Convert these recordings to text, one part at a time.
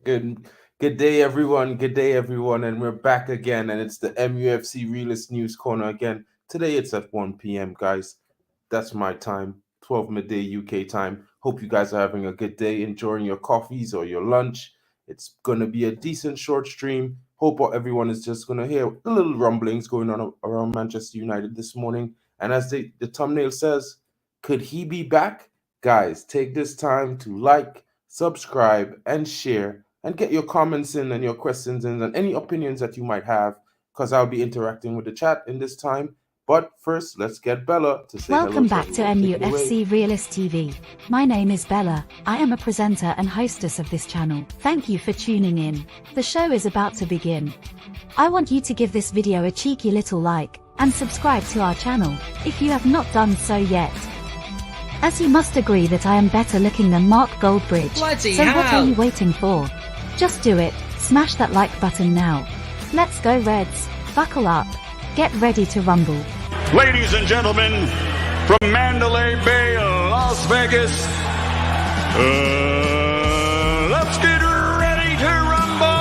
Good good day everyone. Good day everyone, and we're back again, and it's the MUFC Realist News Corner again. Today it's at 1 p.m. guys. That's my time, 12 midday UK time. Hope you guys are having a good day, enjoying your coffees or your lunch. It's gonna be a decent short stream. Hope everyone is just gonna hear the little rumblings going on around Manchester United this morning. And as the thumbnail says, could he be back? Guys, take this time to like, subscribe, and share, and get your comments in and your questions in and any opinions that you might have, because I'll be interacting with the chat in this time. But first, let's get Bella to say hello Welcome to back to everyone. Take it away. MUFC Realist TV. My name is Bella. I am a presenter and hostess of this channel. Thank you for tuning in. The show is about to begin. I want you to give this video a cheeky little like and subscribe to our channel if you have not done so yet. As you must agree that I am better looking than Mark Goldbridge. Bloody so what hell. are you waiting for? Just do it. Smash that like button now. Let's go Reds. Buckle up. Get ready to rumble. Ladies and gentlemen, from Mandalay Bay, Las Vegas, let's get ready to rumble!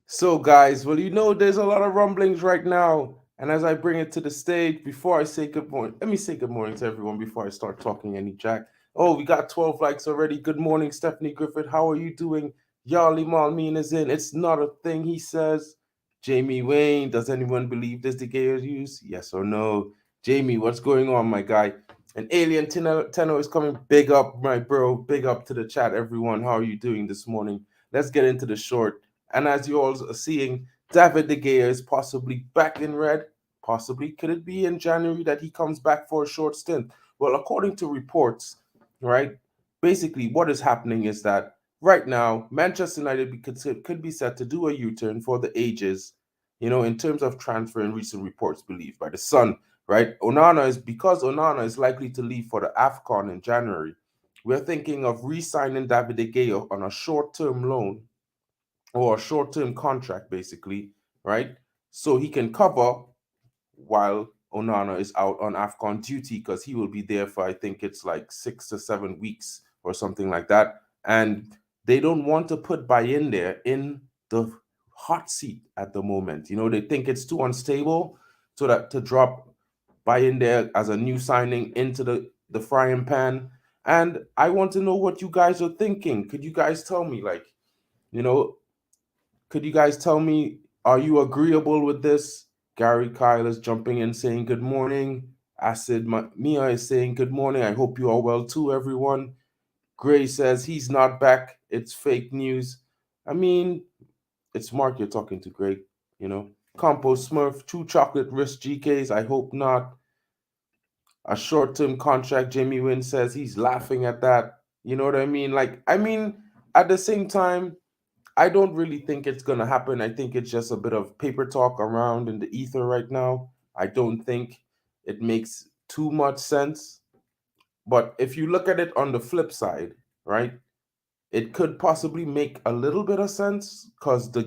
So, guys, well, there's a lot of rumblings right now. And as I bring it to the stage, before I say good morning, let me say good morning to everyone before I start talking any jack. Oh, we got 12 likes already. Good morning, Stephanie Griffith. How are you doing? Yali Malmin is in. It's not a thing, he says. Jamie Wayne, does anyone believe this De Gea use? Yes or no? Jamie, what's going on, my guy? And Alien Tenno is coming. Big up, my bro. Big up to the chat, everyone. How are you doing this morning? Let's get into the short. And as you all are seeing, David De Gea is possibly back in red. Possibly. Could it be in January that he comes back for a short stint? Well, according to reports, right, basically what is happening is that right now, Manchester United could be set to do a U-turn for the ages, in terms of transfer, and recent reports believed by The Sun, right? Because Onana is likely to leave for the AFCON in January, we're thinking of re-signing David De Gea on a short-term loan or a short-term contract, basically, right? So he can cover while Onana is out on AFCON duty, because he will be there for, I think it's like 6 to 7 weeks or something like that. And they don't want to put Bayindir in the hot seat at the moment. They think it's too unstable, so that to drop Bayindir as a new signing into the frying pan. And I want to know what you guys are thinking. Could you guys tell me, could you guys tell me, are you agreeable with this? Gary Kyle is jumping in saying good morning. Acid Mia is saying good morning. I hope you are well too, everyone. Gray says he's not back. It's fake news. I mean, it's Mark you're talking to, Gray. Compost Smurf, 2 chocolate wrist GKs. I hope not. A short-term contract. Jamie Wynn says he's laughing at that. You know what I mean? At the same time, I don't really think it's going to happen. I think it's just a bit of paper talk around in the ether right now. I don't think it makes too much sense. But if you look at it on the flip side, right, it could possibly make a little bit of sense, because De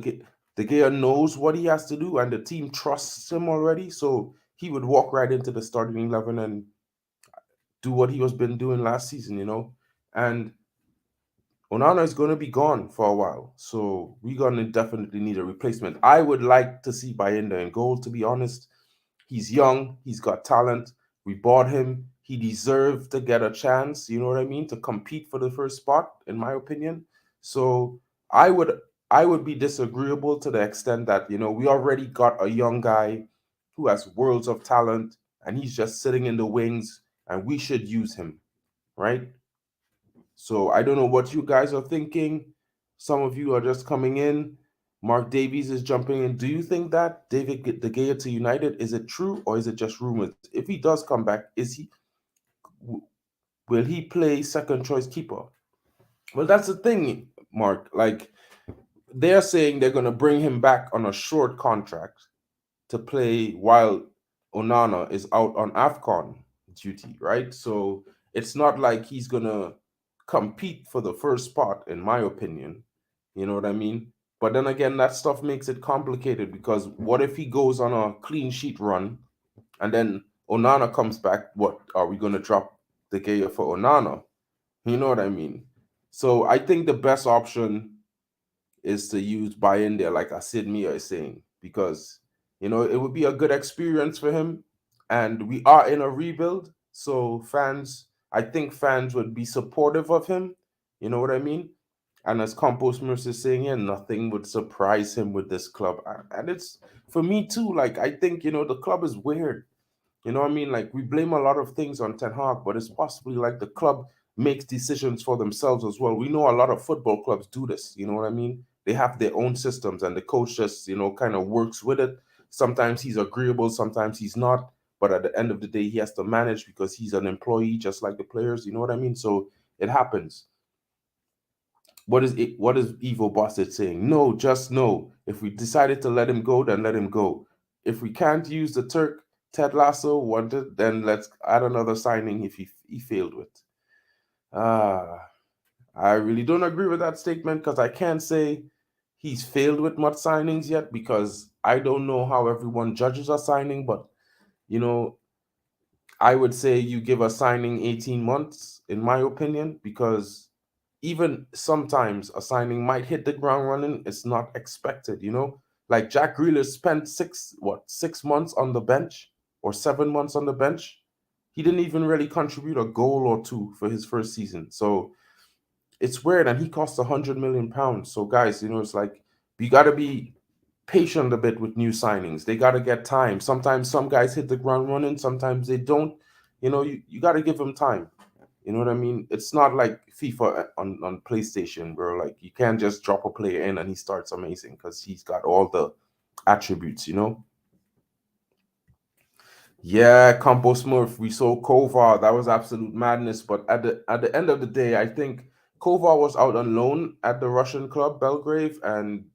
Gea knows what he has to do and the team trusts him already. So he would walk right into the starting 11 and do what he was been doing last season, And Onana is going to be gone for a while, so we're going to definitely need a replacement. I would like to see Bayindir in goal, to be honest. He's young. He's got talent. We bought him. He deserved to get a chance, you know what I mean, to compete for the first spot, in my opinion. So I would be disagreeable to the extent that, we already got a young guy who has worlds of talent, and he's just sitting in the wings, and we should use him, right? So I don't know what you guys are thinking. Some of you are just coming in. Mark Davies is jumping in. Do you think that David De Gea to United, is it true or is it just rumors? If he does come back, will he play second choice keeper? Well, that's the thing, Mark. They're saying they're going to bring him back on a short contract to play while Onana is out on AFCON duty, right? So it's not like he's going to compete for the first spot, in my opinion. You know what I mean? But then again, that stuff makes it complicated because what if he goes on a clean sheet run and then Onana comes back? What are we going to drop De Gea for Onana? You know what I mean? So I think the best option is to use buy in there, like Asid Mia is saying, because it would be a good experience for him. And we are in a rebuild, so I think fans would be supportive of him. You know what I mean? And as Compost Mercer is saying here, nothing would surprise him with this club. And it's for me too, like I think, the club is weird. You know what I mean? Like we blame a lot of things on Ten Hag, but it's possibly like the club makes decisions for themselves as well. We know a lot of football clubs do this. You know what I mean? They have their own systems, and the coach just kind of works with it. Sometimes he's agreeable, sometimes he's not. But at the end of the day, he has to manage because he's an employee, just like the players. You know what I mean? So it happens. What is it? What is Evo Bossett saying? No, just no. If we decided to let him go, then let him go. If we can't use the Turk Ted Lasso wanted, then let's add another signing if he failed with. I really don't agree with that statement because I can't say he's failed with much signings yet because I don't know how everyone judges a signing, but you know, I would say you give a signing 18 months, in my opinion, because even sometimes a signing might hit the ground running. It's not expected. Like Jack Grealish spent 6 months on the bench or 7 months on the bench. He didn't even really contribute a goal or two for his first season. So it's weird, and he cost £100 million. So guys, it's like you got to be patient a bit with new signings. They got to get time. Sometimes some guys hit the ground running, sometimes they don't. You got to give them time. You know what I mean? It's not like FIFA on PlayStation, bro. Like you can't just drop a player in and he starts amazing because he's got all the attributes. Yeah, Compo Smurf, we saw Kovar. That was absolute madness. But at the end of the day, I think Kovar was out on loan at the Russian club Belgrade, and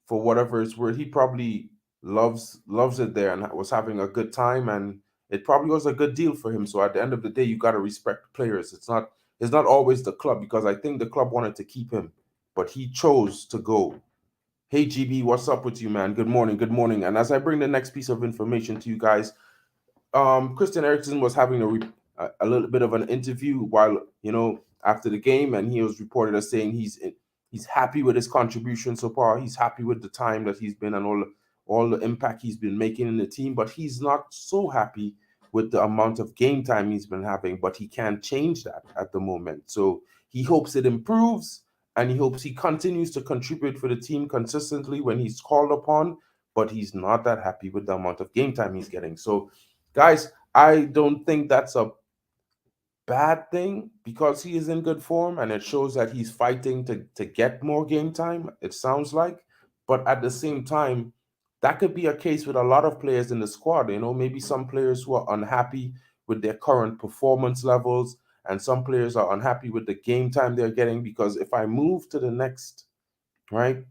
for whatever it's worth, he probably loves it there and was having a good time, and it probably was a good deal for him. So at the end of the day, you got to respect players. It's not always the club, because I think the club wanted to keep him, but he chose to go. Hey GB, what's up with you, man? Good morning, good morning. And as I bring the next piece of information to you guys, Christian Eriksen was having a little bit of an interview while after the game, and he was reported as saying he's happy with his contribution so far. He's happy with the time that he's been and all the impact he's been making in the team, but he's not so happy with the amount of game time he's been having. But he can't change that at the moment, so he hopes it improves, and he hopes he continues to contribute for the team consistently when he's called upon. But he's not that happy with the amount of game time he's getting. So guys, I don't think that's a bad thing because he is in good form, and it shows that he's fighting to get more game time, it sounds like. But at the same time, that could be a case with a lot of players in the squad. Maybe some players who are unhappy with their current performance levels, and some players are unhappy with the game time they're getting. Because if I move to the next, right,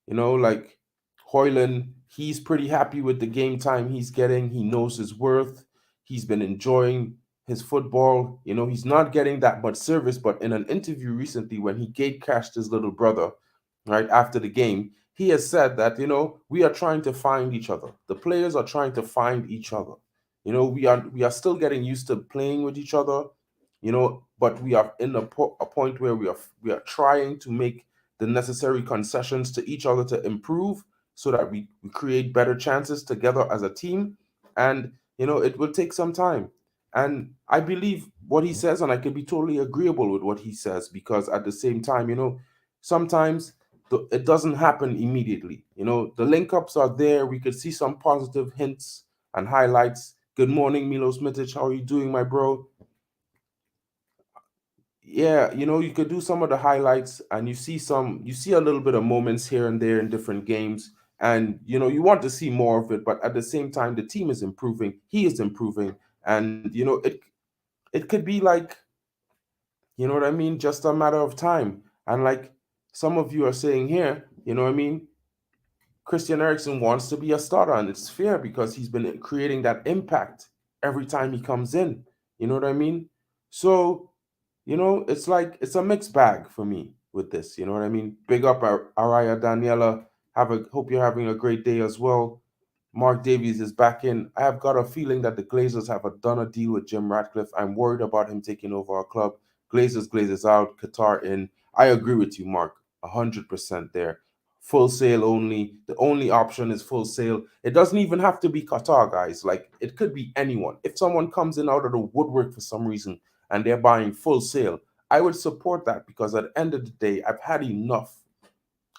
like Hoyland, he's pretty happy with the game time he's getting. He knows his worth. He's been enjoying his football. He's not getting that much service, but in an interview recently when he gate cashed his little brother, right, after the game, he has said that, we are trying to find each other. The players are trying to find each other. We are still getting used to playing with each other, but we are in a point where we are trying to make the necessary concessions to each other to improve, so that we create better chances together as a team. And it will take some time. And I believe what he says, and I can be totally agreeable with what he says, because at the same time, sometimes it doesn't happen immediately. The link ups are there. We could see some positive hints and highlights. Good morning, Milos Mitic. How are you doing, my bro? Yeah, you could do some of the highlights, and you see a little bit of moments here and there in different games, and you want to see more of it. But at the same time, the team is improving, he is improving, and it could be like, what I mean, just a matter of time. And like some of you are saying here, what I mean, Christian Eriksen wants to be a starter, and it's fair because he's been creating that impact every time he comes in. You know what I mean? So it's like it's a mixed bag for me with this. You know what I mean? Big up Araya Daniela. Hope you're having a great day as well. Mark Davies is back in. I have got a feeling that the Glazers have done a deal with Jim Ratcliffe. I'm worried about him taking over our club. Glazers out, Qatar in. I agree with you, Mark. 100% there. Full sale only. The only option is full sale. It doesn't even have to be Qatar, guys. Like, it could be anyone. If someone comes in out of the woodwork for some reason and they're buying full sale, I would support that, because at the end of the day, I've had enough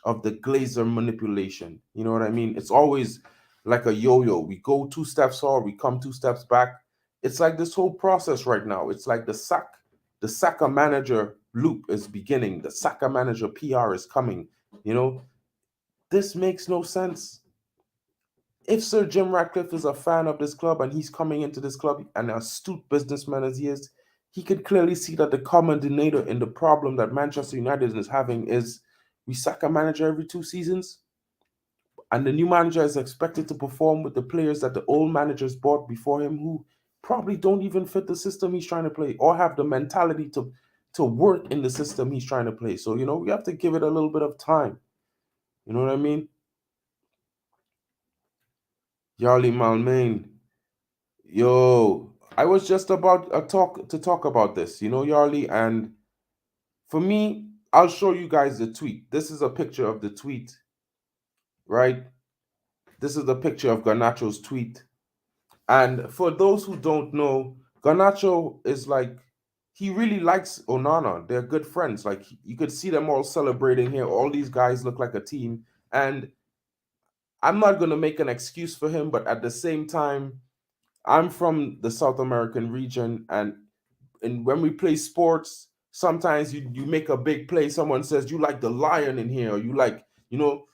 of the Glazer manipulation. You know what I mean? It's always like a yo-yo. We go 2 steps forward, we come 2 steps back. It's like this whole process right now. It's like the Saka manager loop is beginning. The Saka manager PR is coming. You know, this makes no sense. If Sir Jim Ratcliffe is a fan of this club and he's coming into this club, an astute businessman as he is, he could clearly see that the common denominator in the problem that Manchester United is having is we sack a manager every 2 seasons, and the new manager is expected to perform with the players that the old managers bought before him, who probably don't even fit the system he's trying to play or have the mentality to work in the system he's trying to play. So, you know, we have to give it a little bit of time. You know what I mean? Yarly Malmain. Yo, I was just about to talk about this, you know, Yarly, and for me, I'll show you guys the tweet. This is a picture of the tweet, right? This is the picture of Garnacho's tweet. And for those who don't know, Garnacho is like, he really likes Onana. They're good friends. Like, you could see them all celebrating here. All these guys look like a team. And I'm not going to make an excuse for him, but at the same time, I'm from the South American region, and when we play sports, sometimes you make a big play. Someone says, you like the lion in here, or you like, you know,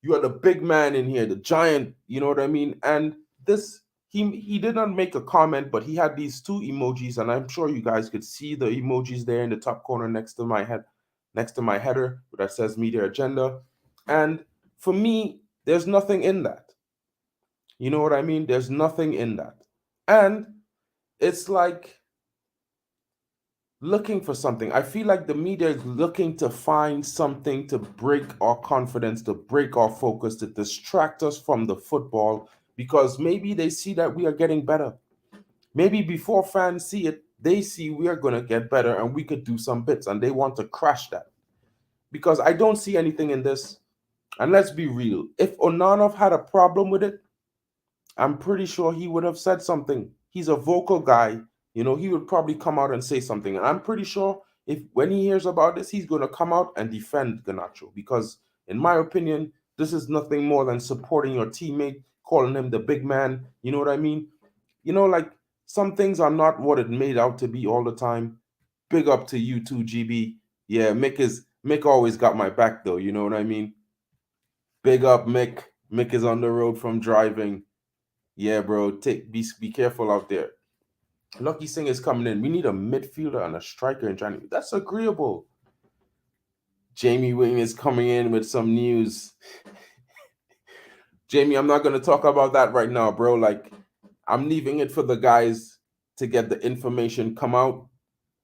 you are the big man in here, the giant, you know what I mean? And this, he did not make a comment, but he had these 2 emojis, and I'm sure you guys could see the emojis there in the top corner next to my header that says media agenda. And for me, there's nothing in that. You know what I mean? There's nothing in that. And it's like looking for something. I feel like the media is looking to find something to break our confidence, to break our focus, to distract us from the football, because maybe they see that we are getting better. Maybe before fans see it, they see we are going to get better and we could do some bits, and they want to crash that. Because I don't see anything in this. And let's be real. If Onanov had a problem with it, I'm pretty sure he would have said something. He's a vocal guy. You know, he would probably come out and say something. And I'm pretty sure when he hears about this, he's going to come out and defend Garnacho. Because, in my opinion, this is nothing more than supporting your teammate, calling him the big man. You know what I mean? You know, like, some things are not what it made out to be all the time. Big up to you too, GB. Yeah, Mick always got my back, though. You know what I mean? Big up, Mick. Mick is on the road from driving. Yeah, bro. Be careful out there. Lucky Singh is coming in. We need a midfielder and a striker in January. That's agreeable. Jamie Wing is coming in with some news. Jamie, I'm not going to talk about that right now, bro. Like, I'm leaving it for the guys to get the information come out,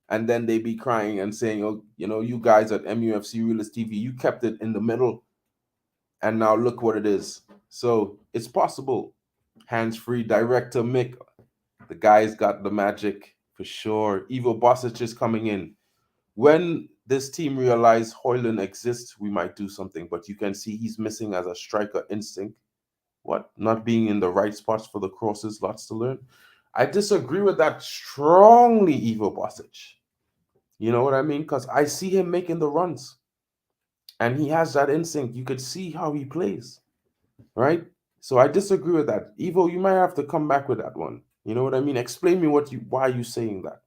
and then they be crying and saying, oh, you know, you guys at Mufc Realist TV, you kept it in the middle, and now look what it is. So it's possible. Hands-free director Mick. The guy's got the magic for sure. Ivo Bosic is coming in. When this team realize Højlund exists, we might do something. But you can see he's missing as a striker instinct. What? Not being in the right spots for the crosses, lots to learn. I disagree with that strongly, Ivo Bosic. You know what I mean? Because I see him making the runs. And he has that instinct. You could see how he plays. Right? So I disagree with that. Ivo, you might have to come back with that one. You know what I mean? Explain me why you saying that.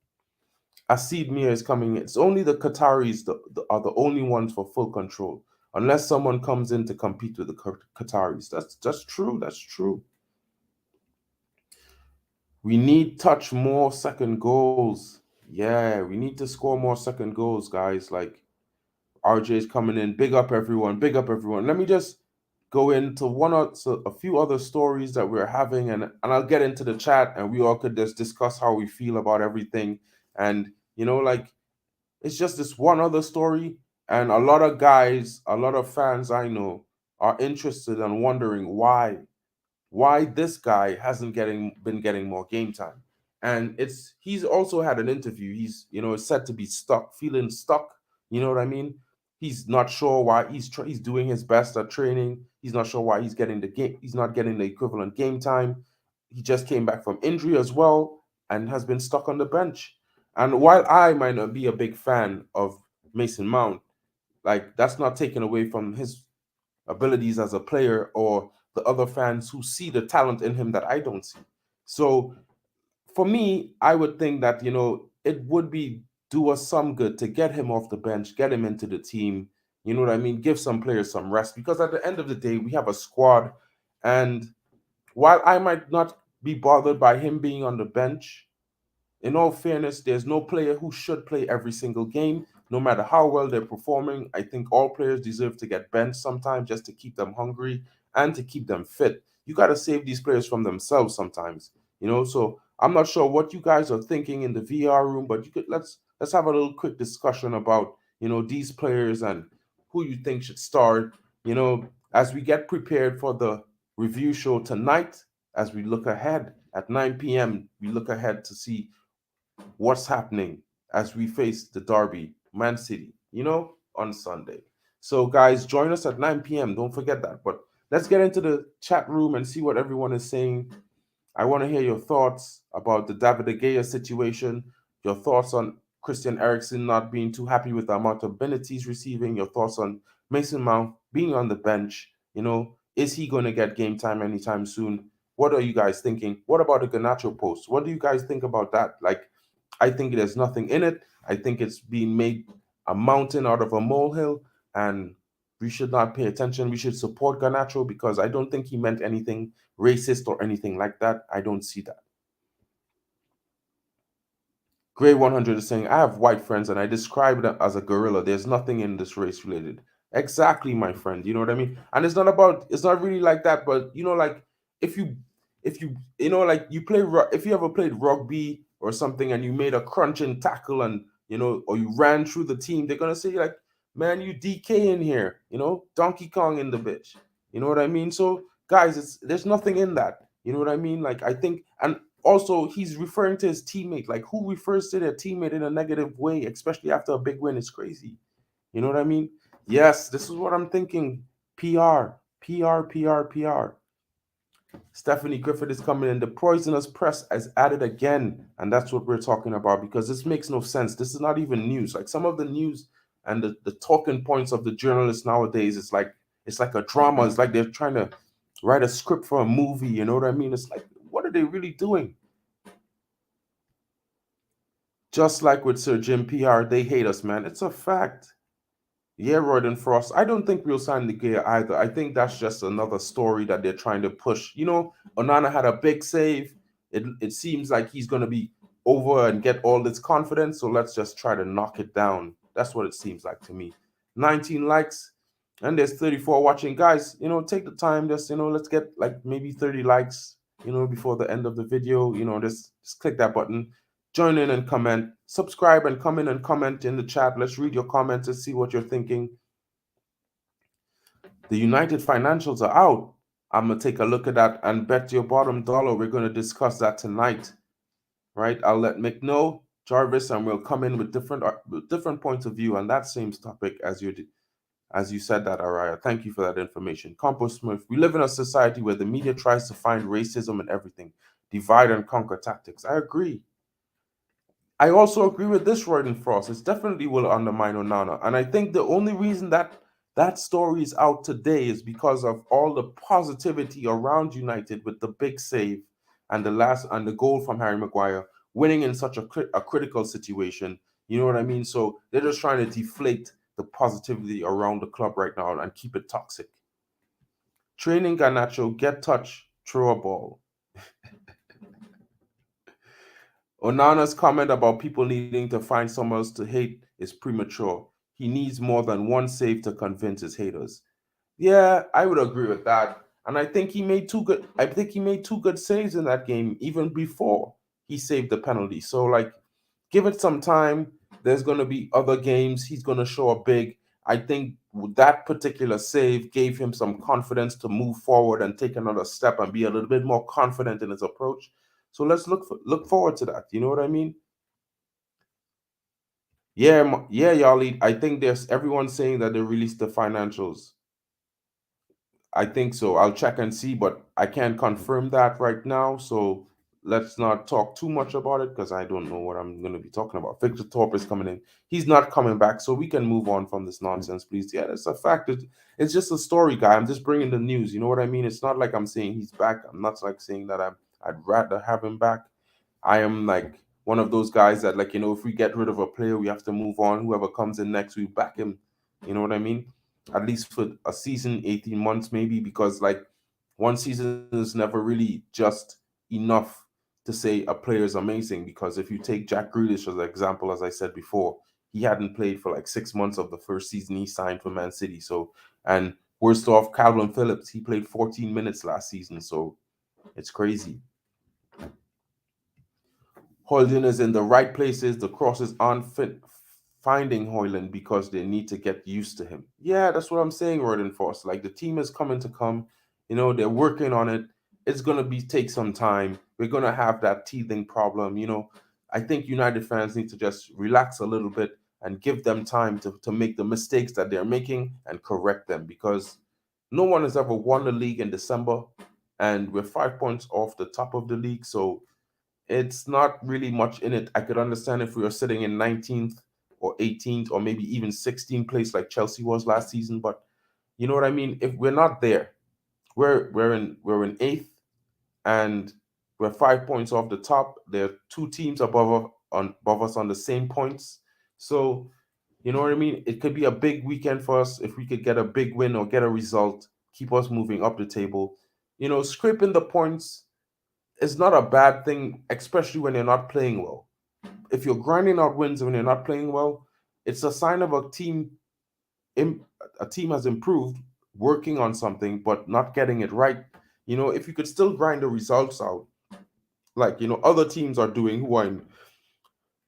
Asid Mir is coming in. It's only the Qataris are the only ones for full control. Unless someone comes in to compete with the Qataris. That's true. That's true. We need touch more second goals. Yeah, we need to score more second goals, guys. Like, RJ is coming in. Big up everyone. Big up everyone. Let me just go into a few other stories that we're having, and I'll get into the chat, and we all could just discuss how we feel about everything. And, you know, like, it's just this one other story. And a lot of guys, a lot of fans I know are interested and wondering why this guy hasn't been getting more game time. And he's also had an interview. He's said to be feeling stuck. You know what I mean? He's not sure why he's doing his best at training. He's not sure why he's not getting the equivalent game time. He just came back from injury as well and has been stuck on the bench. And while I might not be a big fan of Mason Mount, like that's not taken away from his abilities as a player or the other fans who see the talent in him that I don't see. So for me, I would think that, it would do us some good to get him off the bench, get him into the team. You know what I mean? Give some players some rest because at the end of the day, we have a squad. And while I might not be bothered by him being on the bench, in all fairness, there's no player who should play every single game, no matter how well they're performing. I think all players deserve to get benched sometimes just to keep them hungry and to keep them fit. You got to save these players from themselves sometimes, So I'm not sure what you guys are thinking in the VR room, but let's have a little quick discussion about these players and who you think should start. As we get prepared for the review show tonight, as we look ahead at 9 p.m., we look ahead to see what's happening as we face the derby, Man City, on Sunday. So, guys, join us at 9 p.m. Don't forget that. But let's get into the chat room and see what everyone is saying. I want to hear your thoughts about the David de Gea situation, your thoughts on Christian Eriksen not being too happy with the amount of minutes he's receiving, your thoughts on Mason Mount being on the bench. Is he going to get game time anytime soon? What are you guys thinking? What about the Garnacho post? What do you guys think about that? Like, I think there's nothing in it. I think it's being made a mountain out of a molehill, and we should not pay attention. We should support Garnacho because I don't think he meant anything racist or anything like that. I don't see that. Gray 100 is saying, I have white friends and I describe them as a gorilla. There's nothing in this race related. Exactly, my friend. You know what I mean? And it's not really like that, but like if you like you play, if you ever played rugby or something and you made a crunching tackle and, or you ran through the team, they're going to say like, man, you DK in here, Donkey Kong in the bitch. You know what I mean? So guys, there's nothing in that. You know what I mean? Like, I think, and also he's referring to his teammate. Like, who refers to their teammate in a negative way, especially after a big win? It's crazy. You know what I mean? Yes, this is what I'm thinking. PR. Stephanie Griffith is coming in. The poisonous press is added again, and that's what we're talking about because this makes no sense. This is not even news. Like, some of the news and the talking points of the journalists nowadays, it's like a drama. It's like they're trying to write a script for a movie. You know what I mean? It's like, what are they really doing? Just like with Sir Jim PR, they hate us, man. It's a fact. Yeah, Royden Frost. I don't think we'll sign De Gea either. I think that's just another story that they're trying to push. Onana had a big save. It seems like he's going to be over and get all this confidence. So let's just try to knock it down. That's what it seems like to me. 19 likes. And there's 34 watching. Guys, take the time. Just, let's get like maybe 30 likes, before the end of the video. Just click that button. Join in and comment, subscribe and come in and comment in the chat. Let's read your comments and see what you're thinking. The United financials are out. I'm going to take a look at that and bet your bottom dollar we're going to discuss that tonight. Right? I'll let Mick know, Jarvis, and we'll come in with different points of view on that same topic as you said that, Araya. Thank you for that information. Compost Smith, we live in a society where the media tries to find racism in everything. Divide and conquer tactics. I agree. I also agree with this, Royden Frost. It definitely will undermine Onana. And I think the only reason that story is out today is because of all the positivity around United with the big save and the goal from Harry Maguire, winning in such a critical situation. You know what I mean? So they're just trying to deflate the positivity around the club right now and keep it toxic. Training Garnacho, get touch, throw a ball. Onana's comment about people needing to find someone else to hate is premature. He needs more than one save to convince his haters. Yeah, I would agree with that. And I think he made two good saves in that game even before he saved the penalty. So, like, give it some time. There's going to be other games. He's going to show up big. I think that particular save gave him some confidence to move forward and take another step and be a little bit more confident in his approach. So let's look forward to that. You know what I mean? Yeah, Yali. I think there's everyone saying that they released the financials. I think so. I'll check and see, but I can't confirm that right now. So let's not talk too much about it because I don't know what I'm going to be talking about. Victor Thorpe is coming in. He's not coming back, so we can move on from this nonsense, please. Yeah, it's a fact. It's just a story, guy. I'm just bringing the news. You know what I mean? It's not like I'm saying he's back. I'm not like saying that I'd rather have him back. I am like one of those guys that, like, if we get rid of a player, we have to move on. Whoever comes in next, we back him. You know what I mean? At least for a season, 18 months maybe, because like one season is never really just enough to say a player is amazing. Because if you take Jack Grealish as an example, as I said before, he hadn't played for like 6 months of the first season he signed for Man City. So, and worst off, Calvin Phillips, he played 14 minutes last season. So it's crazy. Hoyland is in the right places. The crosses aren't finding Hoyland because they need to get used to him. Yeah, that's what I'm saying, Roden Force. Like the team is coming to come. They're working on it. It's gonna take some time. We're gonna have that teething problem. I think United fans need to just relax a little bit and give them time to make the mistakes that they're making and correct them, because no one has ever won the league in December and we're 5 points off the top of the league. So it's not really much in it. I could understand if we were sitting in 19th or 18th or maybe even 16th place like Chelsea was last season, but you know what I mean? If we're not there, we're in 8th and we're 5 points off the top. There are two teams above us on the same points. So, you know what I mean? It could be a big weekend for us if we could get a big win or get a result, keep us moving up the table. Scraping the points is not a bad thing, especially when you're not playing well. If you're grinding out wins when you're not playing well, it's a sign of a team. A team has improved, working on something, but not getting it right. If you could still grind the results out, like other teams are doing, who are in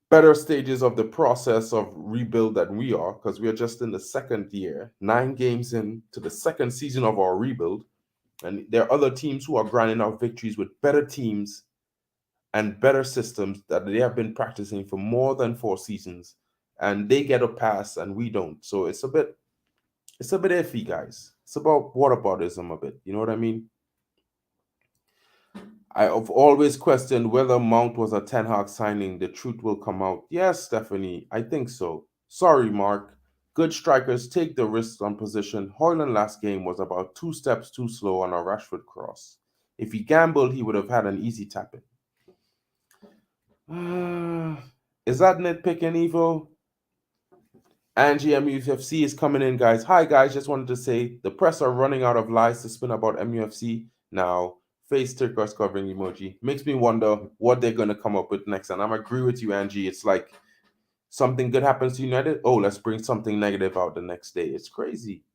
better stages of the process of rebuild than we are, because we are just in the second year, 9 games into the second season of our rebuild, and there are other teams who are grinding out victories with better teams and better systems that they have been practicing for more than 4 seasons, and they get a pass and we don't. So it's a bit iffy, guys. It's about whataboutism a bit. You know what I mean? I've always questioned whether Mount was a Ten Hag signing. The truth will come out. Yes, Stephanie, I think so. Sorry, Mark. Good strikers take the risks on position. Hoyland last game was about 2 steps too slow on a Rashford cross. If he gambled, he would have had an easy tap in. Is that nitpicking, Evo? Angie MUFC is coming in, guys. Hi, guys. Just wanted to say the press are running out of lies to spin about MUFC now. Face turquoise covering emoji. Makes me wonder what they're going to come up with next. And I'm agree with you, Angie. It's like something good happens to United. Oh, let's bring something negative out the next day. It's crazy.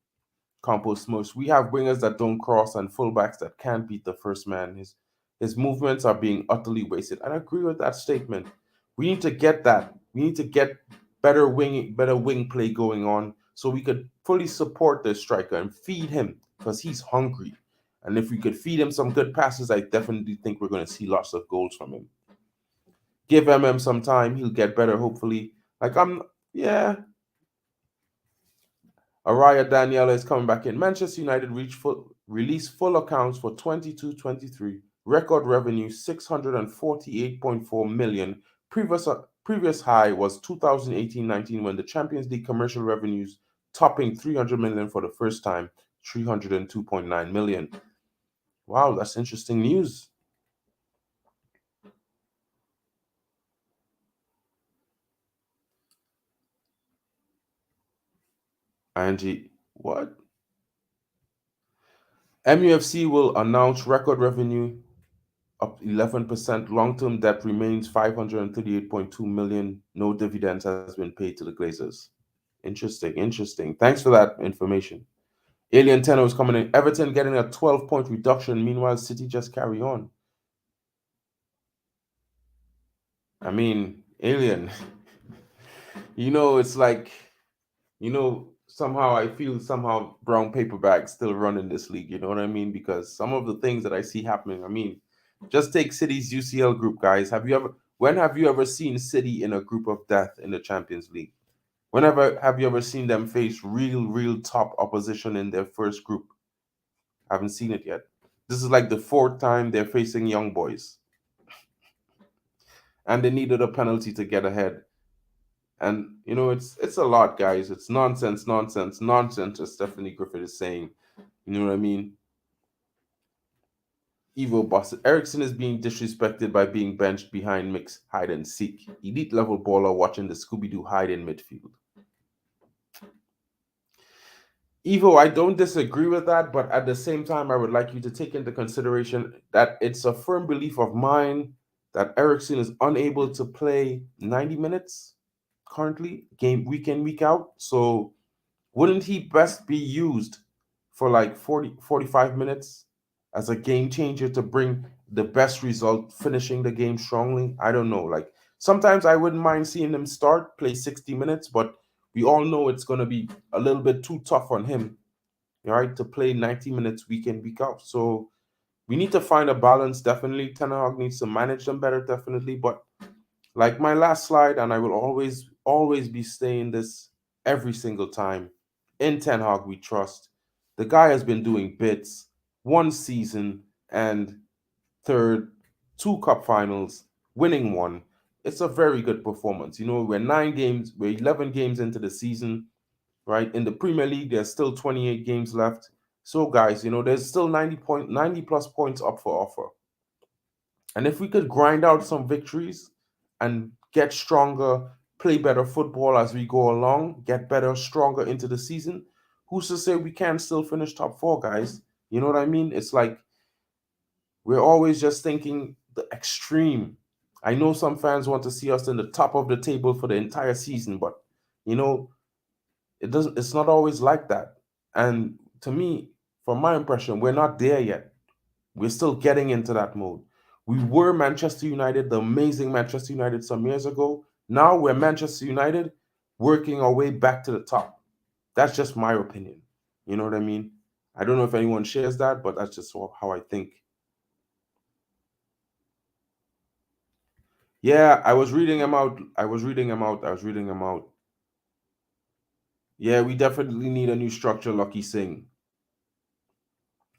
Compost smush. We have wingers that don't cross and fullbacks that can't beat the first man. His movements are being utterly wasted. I agree with that statement. We need to get that. We need to get better wing play going on so we could fully support the striker and feed him because he's hungry. And if we could feed him some good passes, I definitely think we're going to see lots of goals from him. Give some time, he'll get better, hopefully. Yeah. Araya Daniela is coming back in. Manchester United release full accounts for 22-23. Record revenue 648.4 million. Previous high was 2018-19 when the Champions League commercial revenues topping 300 million for the first time, 302.9 million. Wow, that's interesting news. Angie, what? MUFC will announce record revenue up 11%. Long-term debt remains 538.2 million. No dividends has been paid to the Glazers. Interesting. Thanks for that information. Alien Tenor is coming in. Everton getting a 12-point reduction. Meanwhile, City just carry on. I mean, Alien, it's like, somehow I feel somehow brown paper bags still running this league. You know what I mean? Because some of the things that I see happening. I mean, just take City's UCL group, guys. When have you ever seen City in a group of death in the Champions League? Whenever have you ever seen them face real top opposition in their first group? Haven't seen it yet. This is like the fourth time they're facing young boys, and they needed a penalty to get ahead. And it's a lot, guys. It's nonsense, as Stephanie Griffith is saying. You know what I mean? Evil boss. Ericson is being disrespected by being benched behind mixed hide and seek. Elite level baller watching the Scooby-Doo hide in midfield. Evo, I don't disagree with that, but at the same time, I would like you to take into consideration that it's a firm belief of mine that Ericson is unable to play 90 minutes currently, game week in, week out. So wouldn't he best be used for like 45 minutes as a game changer to bring the best result, finishing the game strongly? I don't know. Like sometimes I wouldn't mind seeing him start, play 60 minutes, but we all know it's going to be a little bit too tough on him, right, to play 90 minutes week in, week out. So we need to find a balance, definitely. Ten Hag needs to manage them better, definitely. But like my last slide, and I will always be saying this every single time, in Ten Hag we trust. The guy has been doing bits, 1 season and third, 2 cup finals, winning 1. It's a very good performance. We're 11 games into the season, right? In the Premier League, there's still 28 games left. So guys, there's still 90 plus points up for offer. And if we could grind out some victories and get stronger, play better football as we go along, get better, stronger into the season, who's to say we can't still finish top 4, guys? You know what I mean? It's like we're always just thinking the extreme. I know some fans want to see us in the top of the table for the entire season, but it's not always like that. And to me, from my impression, we're not there yet. We're still getting into that mode. We were Manchester United, the amazing Manchester United some years ago. Now we're Manchester United working our way back to the top. That's just my opinion. You know what I mean? I don't know if anyone shares that, but that's just how I think. Yeah, I was reading them out. Yeah, we definitely need a new structure, Lucky Singh.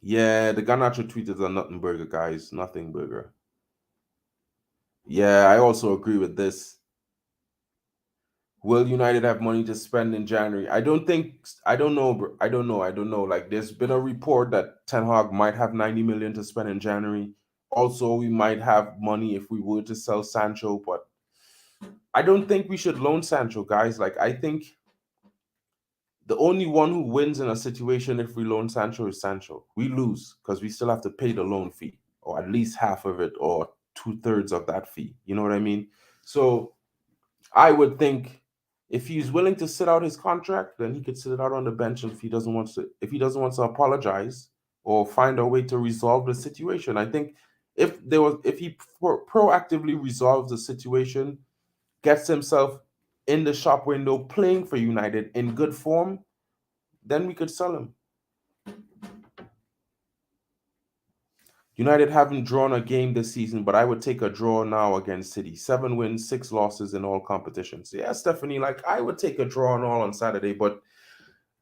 Yeah, the Garnacho tweeted a nothing burger, guys. Nothing burger. Yeah, I also agree with this. Will United have money to spend in January? I don't know. Like, there's been a report that Ten Hag might have 90 million to spend in January. Also, we might have money if we were to sell Sancho, but I don't think we should loan Sancho, guys. Like, I think the only one who wins in a situation if we loan Sancho is Sancho. We lose because we still have to pay the loan fee, or at least half of it, or 2/3 of that fee. You know what I mean? So I would think if he's willing to sit out his contract, then he could sit it out on the bench. And if he doesn't want to apologize or find a way to resolve the situation, I think if he proactively resolves the situation, gets himself in the shop window playing for United in good form, then we could sell him. United haven't drawn a game this season, but I would take a draw now against City. 7 wins, 6 losses in all competitions. Yeah, Stephanie, like I would take a draw and all on Saturday, but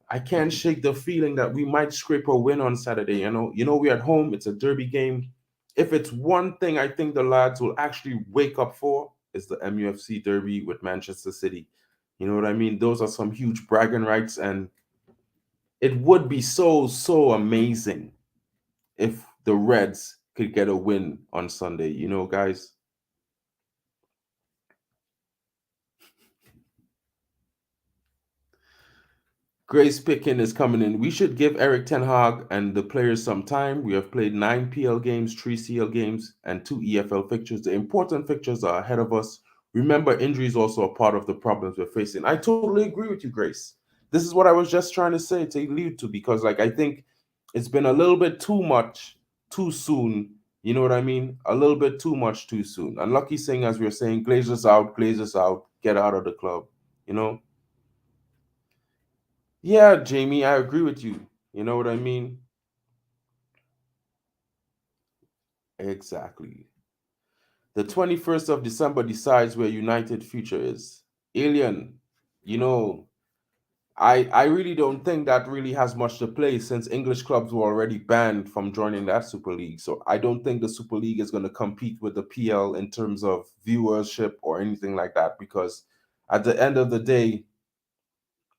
I can't shake the feeling that we might scrape a win on Saturday. We're at home. It's a derby game. If it's one thing I think the lads will actually wake up for, is the MUFC derby with Manchester City. You know what I mean? Those are some huge bragging rights, and it would be so amazing if the Reds could get a win on Sunday, guys. Grace Pickin is coming in. We should give Eric Ten Hag and the players some time. We have played 9 PL games, 3 CL games, and 2 EFL fixtures. The important fixtures are ahead of us. Remember, injury is also a part of the problems we're facing. I totally agree with you, Grace. This is what I was just trying to say, to allude to, because I think it's been a little bit too much, too soon. You know what I mean? A little bit too much, too soon. And Lucky Singh, as we were saying, Glazers out, get out of the club, Yeah, Jamie, I agree with you. You know what I mean? Exactly. The 21st of December decides where United future is. Alien, you know, I really don't think that really has much to play since English clubs were already banned from joining that Super League. So I don't think the Super League is going to compete with the PL in terms of viewership or anything like that, because at the end of the day,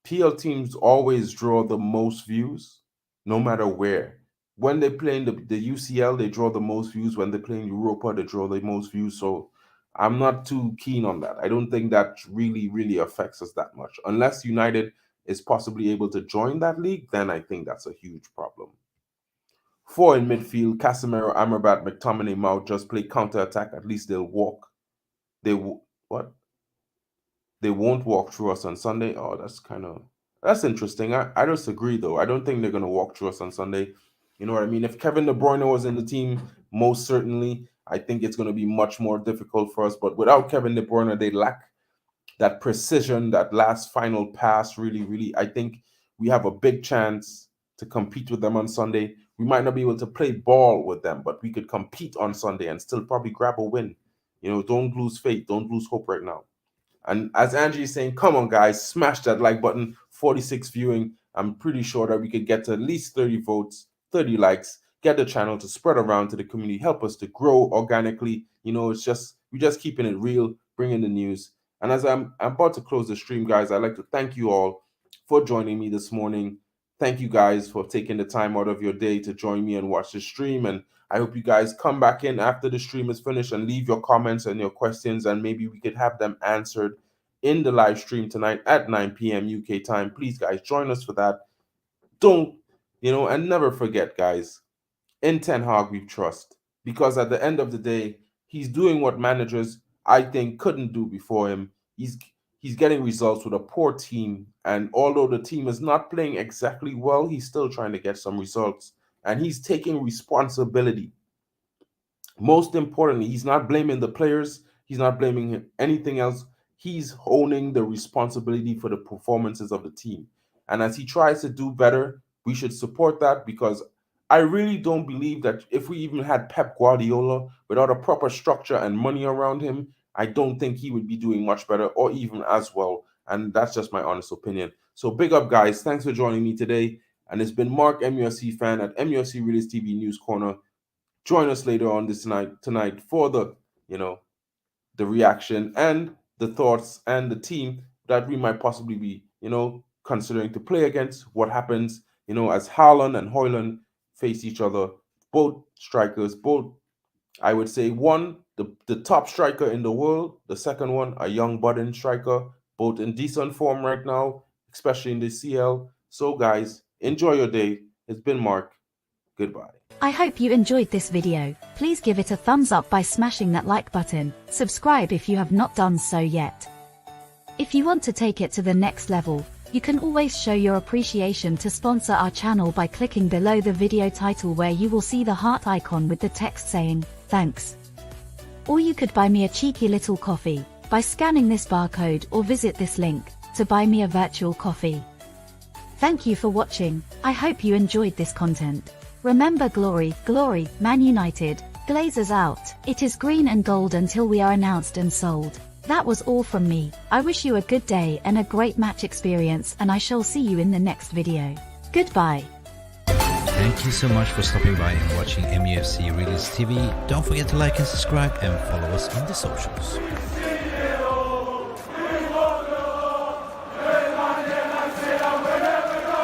PL teams always draw the most views, no matter where. When they play in the UCL, they draw the most views. When they play in Europa, they draw the most views. So I'm not too keen on that. I don't think that really affects us that much. Unless United is possibly able to join that league, then I think that's a huge problem. Four in midfield, Casemiro, Amrabat, McTominay, Mount just play counter attack. At least they'll walk. What? They won't walk through us on Sunday. Oh, that's interesting. I disagree though. I don't think they're gonna walk through us on Sunday. You know what I mean? If Kevin De Bruyne was in the team, most certainly, I think it's gonna be much more difficult for us. But without Kevin De Bruyne, they lack that precision, that last final pass. Really, I think we have a big chance to compete with them on Sunday. We might not be able to play ball with them, but we could compete on Sunday and still probably grab a win. You know, don't lose faith, don't lose hope right now. And as Angie is saying, come on, guys, smash that like button. 46 viewing. I'm pretty sure that we could get to at least 30 votes, 30 likes, get the channel to spread around to the community, help us to grow organically. You know, we're just keeping it real, bringing the news. And as I'm about to close the stream, guys, I'd like to thank you all for joining me this morning. Thank you guys for taking the time out of your day to join me and watch the stream. And I hope you guys come back in after the stream is finished and leave your comments and your questions, and maybe we could have them answered in the live stream tonight at 9 p.m. UK time. Please, guys, join us for that. Don't, and never forget, guys, in Ten Hag we trust, because at the end of the day, he's doing what managers, I think, couldn't do before him. He's getting results with a poor team, and although the team is not playing exactly well, he's still trying to get some results, and he's taking responsibility. Most importantly, he's not blaming the players. He's not blaming anything else. He's owning the responsibility for the performances of the team. And as he tries to do better, we should support that, because I really don't believe that if we even had Pep Guardiola without a proper structure and money around him, I don't think he would be doing much better or even as well. And that's just my honest opinion. So big up, guys. Thanks for joining me today. And it's been Mark, MUFC fan at MUFC Realist TV News Corner. Join us later on this tonight for the reaction and the thoughts and the team that we might possibly be, considering to play against. What happens, as Haaland and Højlund face each other. Both strikers, I would say, one, the top striker in the world, the second one, a young budding striker, both in decent form right now, especially in the CL. So guys, enjoy your day. It's been Mark. Goodbye. I hope you enjoyed this video. Please give it a thumbs up by smashing that like button. Subscribe if you have not done so yet. If you want to take it to the next level, you can always show your appreciation to sponsor our channel by clicking below the video title, where you will see the heart icon with the text saying, thanks. Or you could buy me a cheeky little coffee by scanning this barcode, or visit this link to buy me a virtual coffee. Thank you for watching. I hope you enjoyed this content. Remember, glory, glory, Man United, Glazers out. It is green and gold until we are announced and sold. That was all from me. I wish you a good day and a great match experience, and I shall see you in the next video. Goodbye. Thank you so much for stopping by and watching MUFC Realist TV. Don't forget to like and subscribe and follow us on the socials.